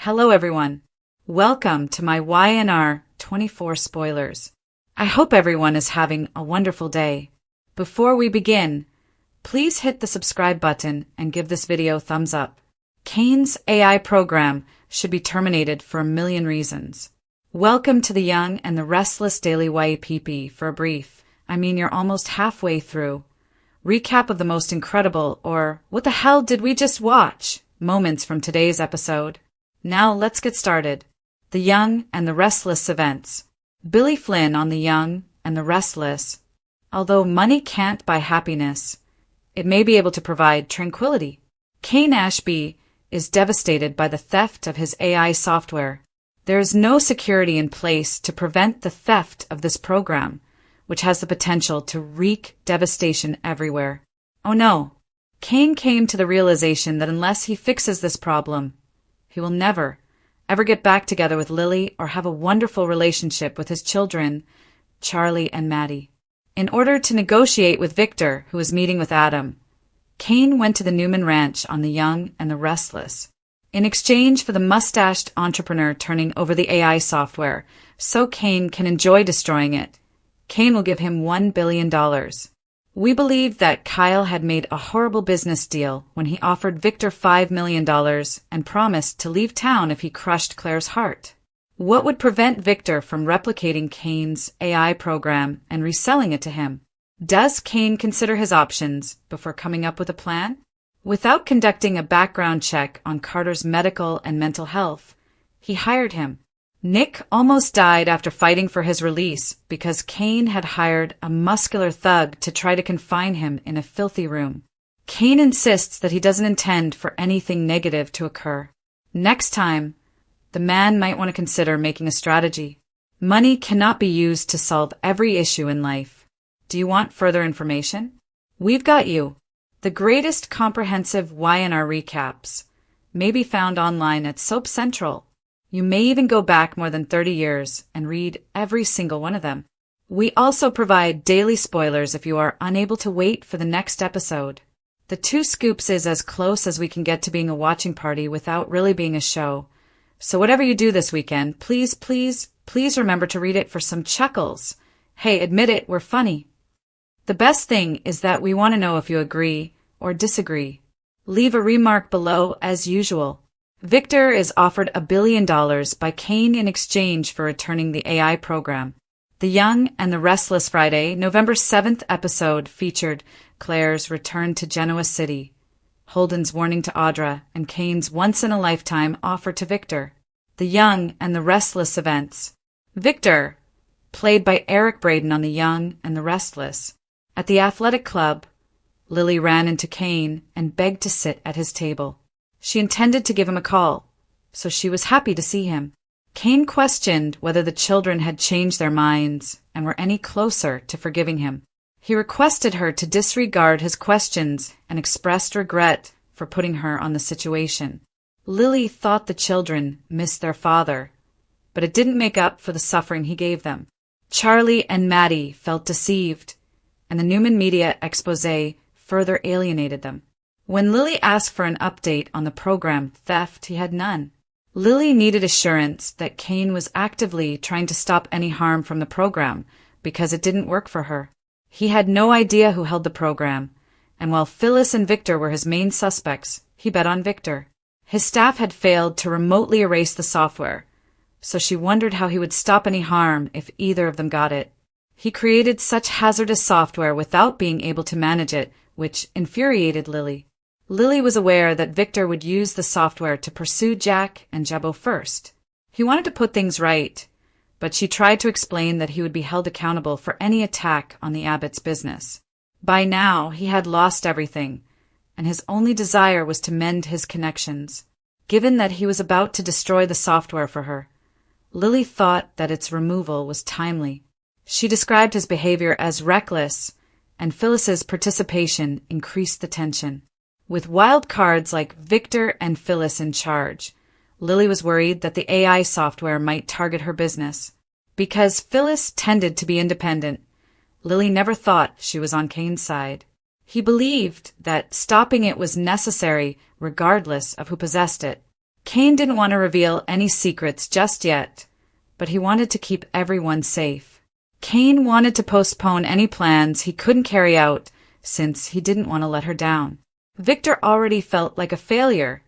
Hello everyone. Welcome to my YNR 24 spoilers. I hope everyone is having a wonderful day. Before we begin, please hit the subscribe button and give this video a thumbs up. Kane's AI program should be terminated for a million reasons. Welcome to the Young and the Restless Daily YPP for a brief, you're almost halfway through, recap of the most incredible or what the hell did we just watch moments from today's episode. Now let's get started. The Young and the Restless events. Billy Flynn on The Young and the Restless. Although money can't buy happiness, it may be able to provide tranquility. Kane Ashby is devastated by the theft of his AI software. There is no security in place to prevent the theft of this program, which has the potential to wreak devastation everywhere. Oh no! Kane came to the realization that unless he fixes this problem, he will never, ever get back together with Lily or have a wonderful relationship with his children, Charlie and Maddie. In order to negotiate with Victor, who was meeting with Adam, Kane went to the Newman Ranch on The Young and the Restless. In exchange for the mustached entrepreneur turning over the AI software, so Kane can enjoy destroying it, Kane will give him $1 billion. We believe that Kyle had made a horrible business deal when he offered Victor $5 million and promised to leave town if he crushed Claire's heart. What would prevent Victor from replicating Kane's AI program and reselling it to him? Does Kane consider his options before coming up with a plan? Without conducting a background check on Carter's medical and mental health, he hired him. Nick almost died after fighting for his release because Kane had hired a muscular thug to try to confine him in a filthy room. Kane insists that he doesn't intend for anything negative to occur. Next time, the man might want to consider making a strategy. Money cannot be used to solve every issue in life. Do you want further information? We've got you. The greatest comprehensive YNR recaps may be found online at Soap Central. You may even go back more than 30 years and read every single one of them. We also provide daily spoilers if you are unable to wait for the next episode. The 2 Scoops is as close as we can get to being a watching party without really being a show. So whatever you do this weekend, please remember to read it for some chuckles. Hey, admit it, we're funny. The best thing is that we want to know if you agree or disagree. Leave a remark below as usual. Victor is offered $1 billion by Kane in exchange for returning the AI program. The Young and the Restless Friday, November 7th episode featured Claire's return to Genoa City, Holden's warning to Audra, and Kane's once-in-a-lifetime offer to Victor. The Young and the Restless events. Victor, played by Eric Braeden on The Young and the Restless. At the athletic club, Lily ran into Kane and begged to sit at his table. She intended to give him a call, so she was happy to see him. Kane questioned whether the children had changed their minds and were any closer to forgiving him. He requested her to disregard his questions and expressed regret for putting her on the situation. Lily thought the children missed their father, but it didn't make up for the suffering he gave them. Charlie and Maddie felt deceived, and the Newman media expose further alienated them. When Lily asked for an update on the program theft, he had none. Lily needed assurance that Kane was actively trying to stop any harm from the program because it didn't work for her. He had no idea who held the program, and while Phyllis and Victor were his main suspects, he bet on Victor. His staff had failed to remotely erase the software, so she wondered how he would stop any harm if either of them got it. He created such hazardous software without being able to manage it, which infuriated Lily. Lily was aware that Victor would use the software to pursue Jack and Jebo first. He wanted to put things right, but she tried to explain that he would be held accountable for any attack on the Abbotts' business. By now, he had lost everything, and his only desire was to mend his connections. Given that he was about to destroy the software for her, Lily thought that its removal was timely. She described his behavior as reckless, and Phyllis's participation increased the tension. With wild cards like Victor and Phyllis in charge, Lily was worried that the AI software might target her business. Because Phyllis tended to be independent, Lily never thought she was on Kane's side. He believed that stopping it was necessary regardless of who possessed it. Kane didn't want to reveal any secrets just yet, but he wanted to keep everyone safe. Kane wanted to postpone any plans he couldn't carry out since he didn't want to let her down. Victor already felt like a failure,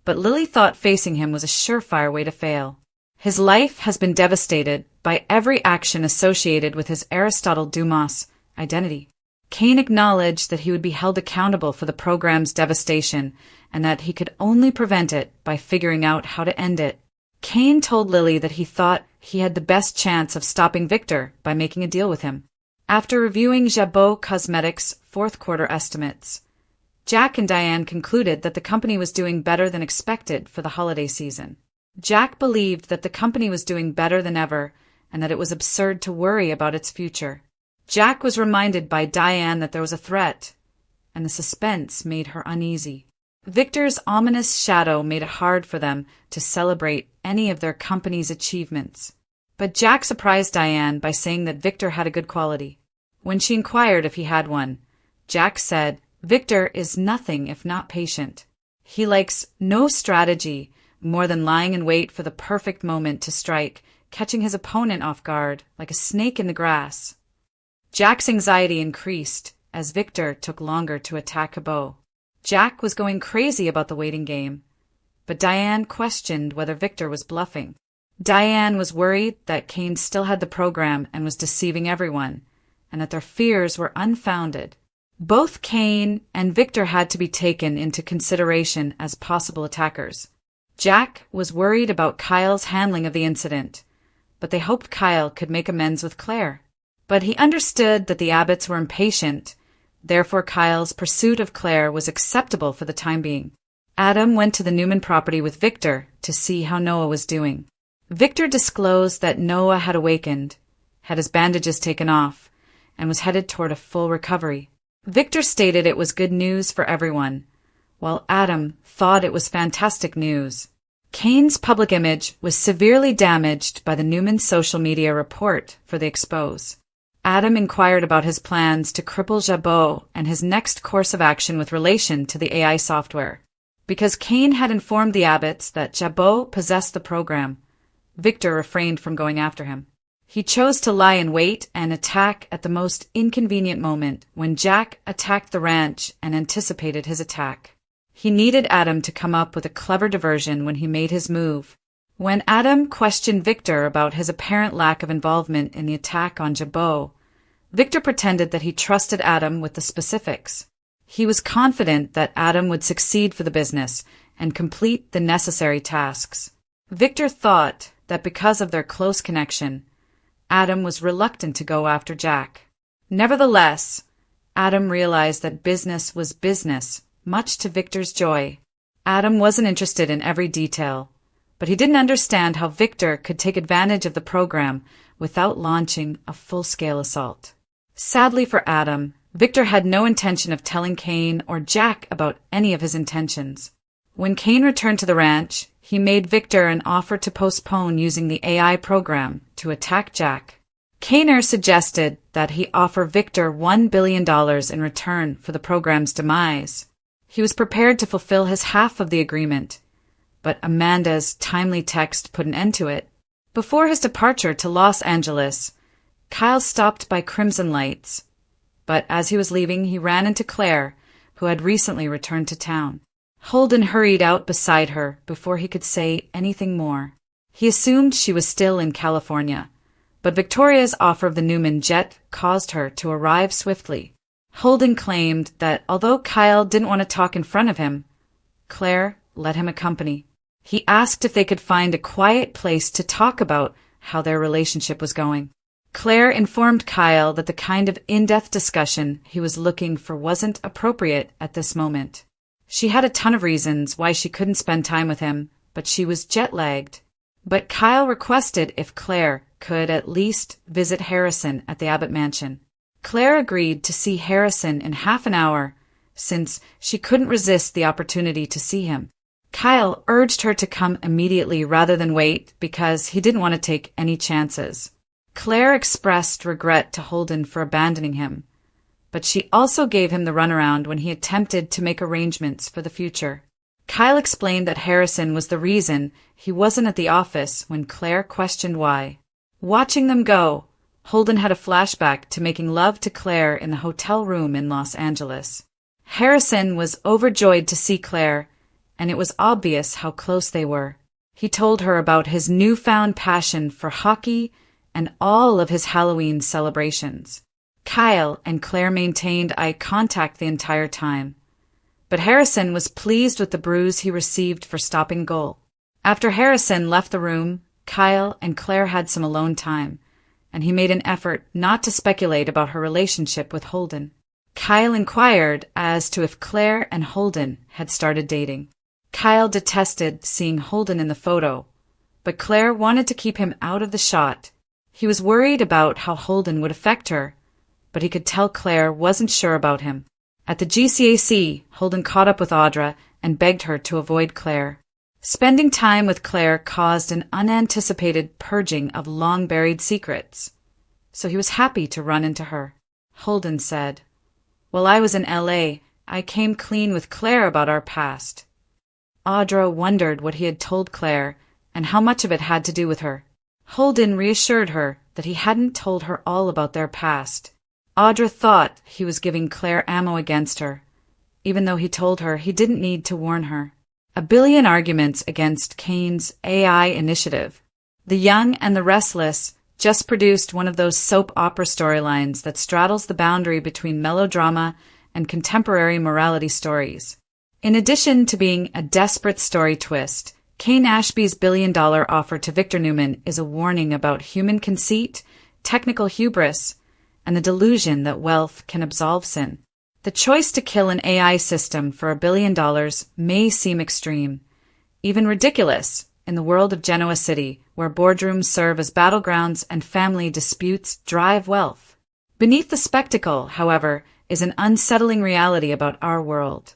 but Lily thought facing him was a surefire way to fail. His life has been devastated by every action associated with his Aristotle Dumas identity. Kane acknowledged that he would be held accountable for the program's devastation and that he could only prevent it by figuring out how to end it. Kane told Lily that he thought he had the best chance of stopping Victor by making a deal with him. After reviewing Jabot Cosmetics' fourth quarter estimates, Jack and Diane concluded that the company was doing better than expected for the holiday season. Jack believed that the company was doing better than ever and that it was absurd to worry about its future. Jack was reminded by Diane that there was a threat, and the suspense made her uneasy. Victor's ominous shadow made it hard for them to celebrate any of their company's achievements. But Jack surprised Diane by saying that Victor had a good quality. When she inquired if he had one, Jack said, "Victor is nothing if not patient. He likes no strategy more than lying in wait for the perfect moment to strike, catching his opponent off guard like a snake in the grass." Jack's anxiety increased as Victor took longer to attack Jabot. Jack was going crazy about the waiting game, but Diane questioned whether Victor was bluffing. Diane was worried that Kane still had the program and was deceiving everyone, and that their fears were unfounded. Both Kane and Victor had to be taken into consideration as possible attackers. Jack was worried about Kyle's handling of the incident, but they hoped Kyle could make amends with Claire. But he understood that the Abbotts were impatient, therefore Kyle's pursuit of Claire was acceptable for the time being. Adam went to the Newman property with Victor to see how Noah was doing. Victor disclosed that Noah had awakened, had his bandages taken off, and was headed toward a full recovery. Victor stated it was good news for everyone, while Adam thought it was fantastic news. Kane's public image was severely damaged by the Newman social media report for the expose. Adam inquired about his plans to cripple Jabot and his next course of action with relation to the AI software. Because Kane had informed the Abbotts that Jabot possessed the program, Victor refrained from going after him. He chose to lie in wait and attack at the most inconvenient moment when Jack attacked the ranch and anticipated his attack. He needed Adam to come up with a clever diversion when he made his move. When Adam questioned Victor about his apparent lack of involvement in the attack on Jabot, Victor pretended that he trusted Adam with the specifics. He was confident that Adam would succeed for the business and complete the necessary tasks. Victor thought that because of their close connection, Adam was reluctant to go after Jack. Nevertheless, Adam realized that business was business, much to Victor's joy. Adam wasn't interested in every detail, but he didn't understand how Victor could take advantage of the program without launching a full-scale assault. Sadly for Adam, Victor had no intention of telling Kane or Jack about any of his intentions. When Kane returned to the ranch, he made Victor an offer to postpone using the AI program to attack Jack. Kaner suggested that he offer Victor $1 billion in return for the program's demise. He was prepared to fulfill his half of the agreement, but Amanda's timely text put an end to it. Before his departure to Los Angeles, Kyle stopped by Crimson Lights, but as he was leaving, he ran into Claire, who had recently returned to town. Holden hurried out beside her before he could say anything more. He assumed she was still in California, but Victoria's offer of the Newman jet caused her to arrive swiftly. Holden claimed that although Kyle didn't want to talk in front of him, Claire let him accompany. He asked if they could find a quiet place to talk about how their relationship was going. Claire informed Kyle that the kind of in-depth discussion he was looking for wasn't appropriate at this moment. She had a ton of reasons why she couldn't spend time with him, but she was jet-lagged. But Kyle requested if Claire could at least visit Harrison at the Abbott mansion. Claire agreed to see Harrison in half an hour, since she couldn't resist the opportunity to see him. Kyle urged her to come immediately rather than wait because he didn't want to take any chances. Claire expressed regret to Holden for abandoning him, but she also gave him the runaround when he attempted to make arrangements for the future. Kyle explained that Harrison was the reason he wasn't at the office when Claire questioned why. Watching them go, Holden had a flashback to making love to Claire in the hotel room in Los Angeles. Harrison was overjoyed to see Claire, and it was obvious how close they were. He told her about his newfound passion for hockey and all of his Halloween celebrations. Kyle and Claire maintained eye contact the entire time, but Harrison was pleased with the bruise he received for stopping goal. After Harrison left the room, Kyle and Claire had some alone time, and he made an effort not to speculate about her relationship with Holden. Kyle inquired as to if Claire and Holden had started dating. Kyle detested seeing Holden in the photo, but Claire wanted to keep him out of the shot. He was worried about how Holden would affect her, but he could tell Claire wasn't sure about him. At the GCAC, Holden caught up with Audra and begged her to avoid Claire. Spending time with Claire caused an unanticipated purging of long-buried secrets, so he was happy to run into her. Holden said, "While I was in LA, I came clean with Claire about our past." Audra wondered what he had told Claire and how much of it had to do with her. Holden reassured her that he hadn't told her all about their past. Audra thought he was giving Claire ammo against her, even though he told her he didn't need to warn her. A billion arguments against Kane's AI initiative. The Young and the Restless just produced one of those soap opera storylines that straddles the boundary between melodrama and contemporary morality stories. In addition to being a desperate story twist, Kane Ashby's billion-dollar offer to Victor Newman is a warning about human conceit, technical hubris, and the delusion that wealth can absolve sin. The choice to kill an AI system for $1 billion may seem extreme, even ridiculous, in the world of Genoa City, where boardrooms serve as battlegrounds and family disputes drive wealth. Beneath the spectacle, however, is an unsettling reality about our world.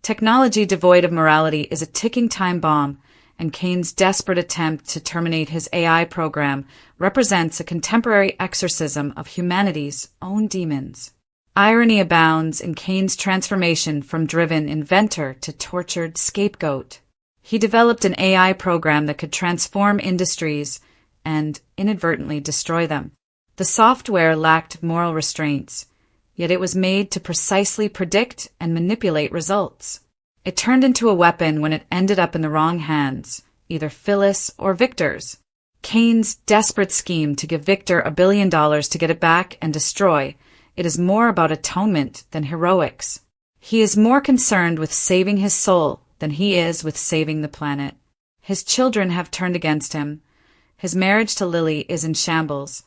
Technology devoid of morality is a ticking time bomb, and Kane's desperate attempt to terminate his AI program represents a contemporary exorcism of humanity's own demons. Irony abounds in Kane's transformation from driven inventor to tortured scapegoat. He developed an AI program that could transform industries and inadvertently destroy them. The software lacked moral restraints, yet it was made to precisely predict and manipulate results. It turned into a weapon when it ended up in the wrong hands, either Phyllis or Victor's. Kane's desperate scheme to give Victor $1 billion to get it back and destroy it is more about atonement than heroics. He is more concerned with saving his soul than he is with saving the planet. His children have turned against him. His marriage to Lily is in shambles,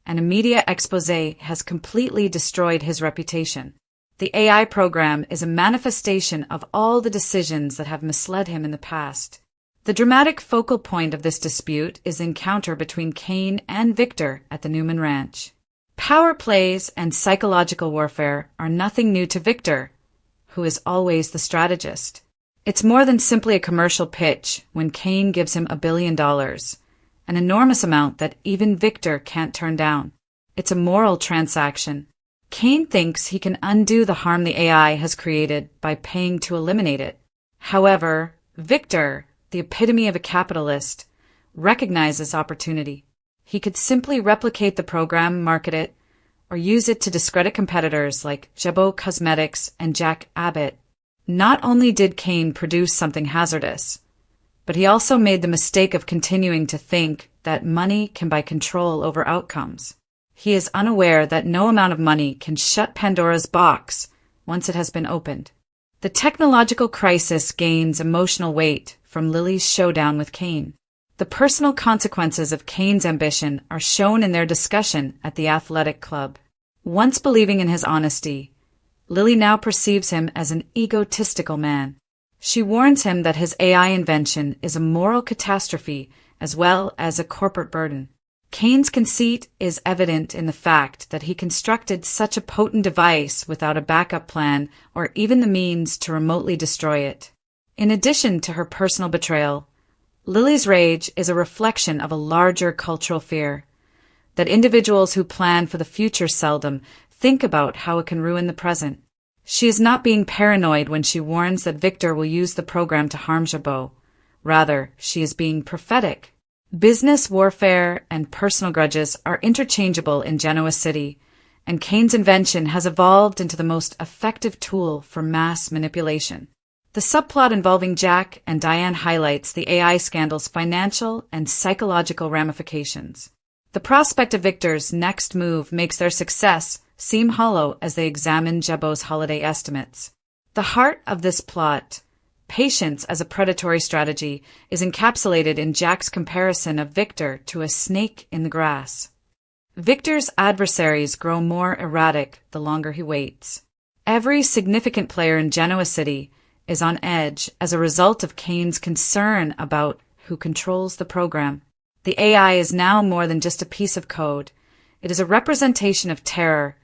and a media expose has completely destroyed his reputation. The AI program is a manifestation of all the decisions that have misled him in the past. The dramatic focal point of this dispute is the encounter between Kane and Victor at the Newman Ranch. Power plays and psychological warfare are nothing new to Victor, who is always the strategist. It's more than simply a commercial pitch when Kane gives him $1 billion, an enormous amount that even Victor can't turn down. It's a moral transaction. Kane thinks he can undo the harm the AI has created by paying to eliminate it. However, Victor, the epitome of a capitalist, recognizes opportunity. He could simply replicate the program, market it, or use it to discredit competitors like Jabot Cosmetics and Jack Abbott. Not only did Kane produce something hazardous, but he also made the mistake of continuing to think that money can buy control over outcomes. He is unaware that no amount of money can shut Pandora's box once it has been opened. The technological crisis gains emotional weight from Lily's showdown with Kane. The personal consequences of Kane's ambition are shown in their discussion at the athletic club. Once believing in his honesty, Lily now perceives him as an egotistical man. She warns him that his AI invention is a moral catastrophe as well as a corporate burden. Kane's conceit is evident in the fact that he constructed such a potent device without a backup plan or even the means to remotely destroy it. In addition to her personal betrayal, Lily's rage is a reflection of a larger cultural fear, that individuals who plan for the future seldom think about how it can ruin the present. She is not being paranoid when she warns that Victor will use the program to harm Jabot. Rather, she is being prophetic. Business warfare and personal grudges are interchangeable in Genoa City, and Kane's invention has evolved into the most effective tool for mass manipulation. The subplot involving Jack and Diane highlights the AI scandal's financial and psychological ramifications. The prospect of Victor's next move makes their success seem hollow as they examine Jabot's holiday estimates. The heart of this plot, patience as a predatory strategy, is encapsulated in Jack's comparison of Victor to a snake in the grass. Victor's adversaries grow more erratic the longer he waits. Every significant player in Genoa City is on edge as a result of Kane's concern about who controls the program. The AI is now more than just a piece of code. It is a representation of terror,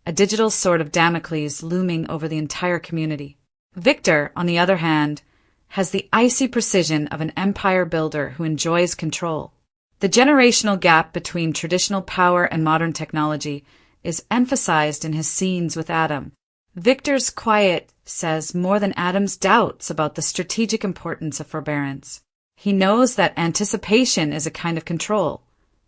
a digital sword of Damocles looming over the entire community. Victor, on the other hand, has the icy precision of an empire builder who enjoys control. The generational gap between traditional power and modern technology is emphasized in his scenes with Adam. Victor's quiet says more than Adam's doubts about the strategic importance of forbearance. He knows that anticipation is a kind of control,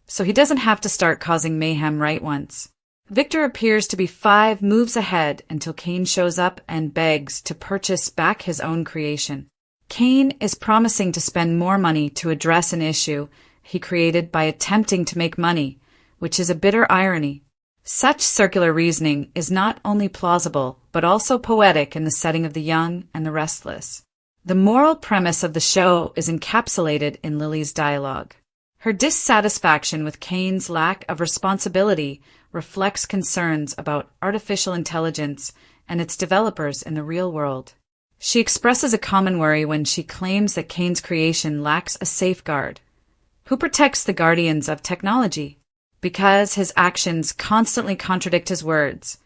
so he doesn't have to start causing mayhem right once. Victor appears to be 5 moves ahead until Kane shows up and begs to purchase back his own creation. Kane is promising to spend more money to address an issue he created by attempting to make money, which is a bitter irony. Such circular reasoning is not only plausible, but also poetic in the setting of the young and the restless. The moral premise of the show is encapsulated in Lily's dialogue. Her dissatisfaction with Kane's lack of responsibility reflects concerns about artificial intelligence and its developers in the real world. She expresses a common worry when she claims that Kane's creation lacks a safeguard. Who protects the guardians of technology? Because his actions constantly contradict his words,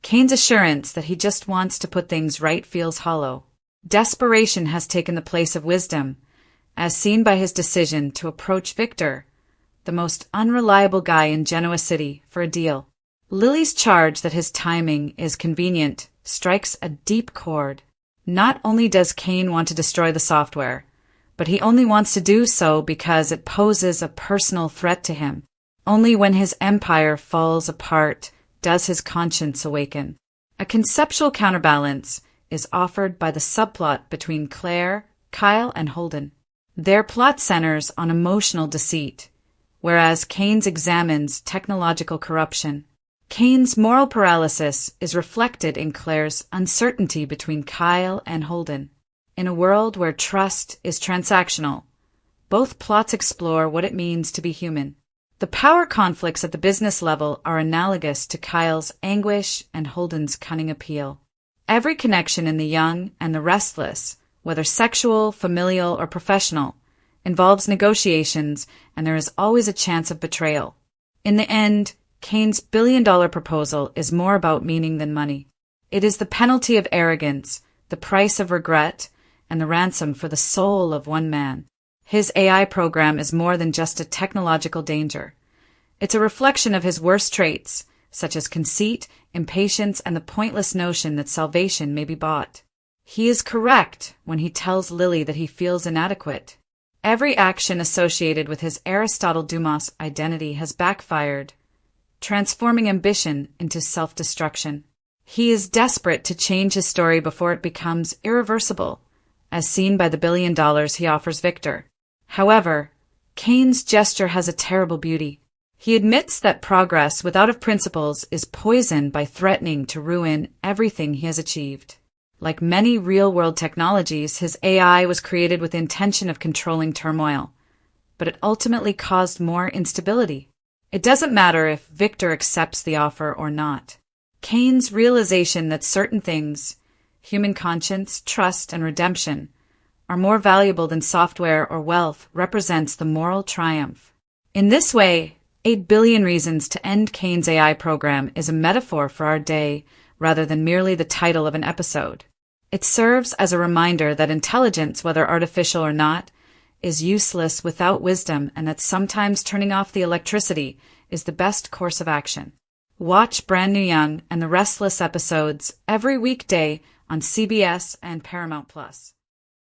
Kane's assurance that he just wants to put things right feels hollow. Desperation has taken the place of wisdom, as seen by his decision to approach Victor, the most unreliable guy in Genoa City, for a deal. Lily's charge that his timing is convenient strikes a deep chord. Not only does Kane want to destroy the software, but he only wants to do so because it poses a personal threat to him. Only when his empire falls apart does his conscience awaken. A conceptual counterbalance is offered by the subplot between Claire, Kyle, and Holden. Their plot centers on emotional deceit, whereas Kane's examines technological corruption. Kane's moral paralysis is reflected in Claire's uncertainty between Kyle and Holden. In a world where trust is transactional, both plots explore what it means to be human. The power conflicts at the business level are analogous to Kyle's anguish and Holden's cunning appeal. Every connection in the young and the restless, whether sexual, familial, or professional, involves negotiations, and there is always a chance of betrayal. In the end, Kane's billion-dollar proposal is more about meaning than money. It is the penalty of arrogance, the price of regret, and the ransom for the soul of one man. His AI program is more than just a technological danger. It's a reflection of his worst traits, such as conceit, impatience, and the pointless notion that salvation may be bought. He is correct when he tells Lily that he feels inadequate. Every action associated with his Aristotle Dumas identity has backfired, transforming ambition into self-destruction. He is desperate to change his story before it becomes irreversible, as seen by the $1 billion he offers Victor. However, Kane's gesture has a terrible beauty. He admits that progress without of principles is poisoned by threatening to ruin everything he has achieved. Like many real-world technologies, his AI was created with the intention of controlling turmoil, but it ultimately caused more instability. It doesn't matter if Victor accepts the offer or not. Kane's realization that certain things, human conscience, trust, and redemption, are more valuable than software or wealth represents the moral triumph. In this way, 8 billion reasons to end Kane's AI program is a metaphor for our day rather than merely the title of an episode. It serves as a reminder that intelligence, whether artificial or not, is useless without wisdom, and that sometimes turning off the electricity is the best course of action. Watch Brand New Young and the Restless episodes every weekday on CBS and Paramount+.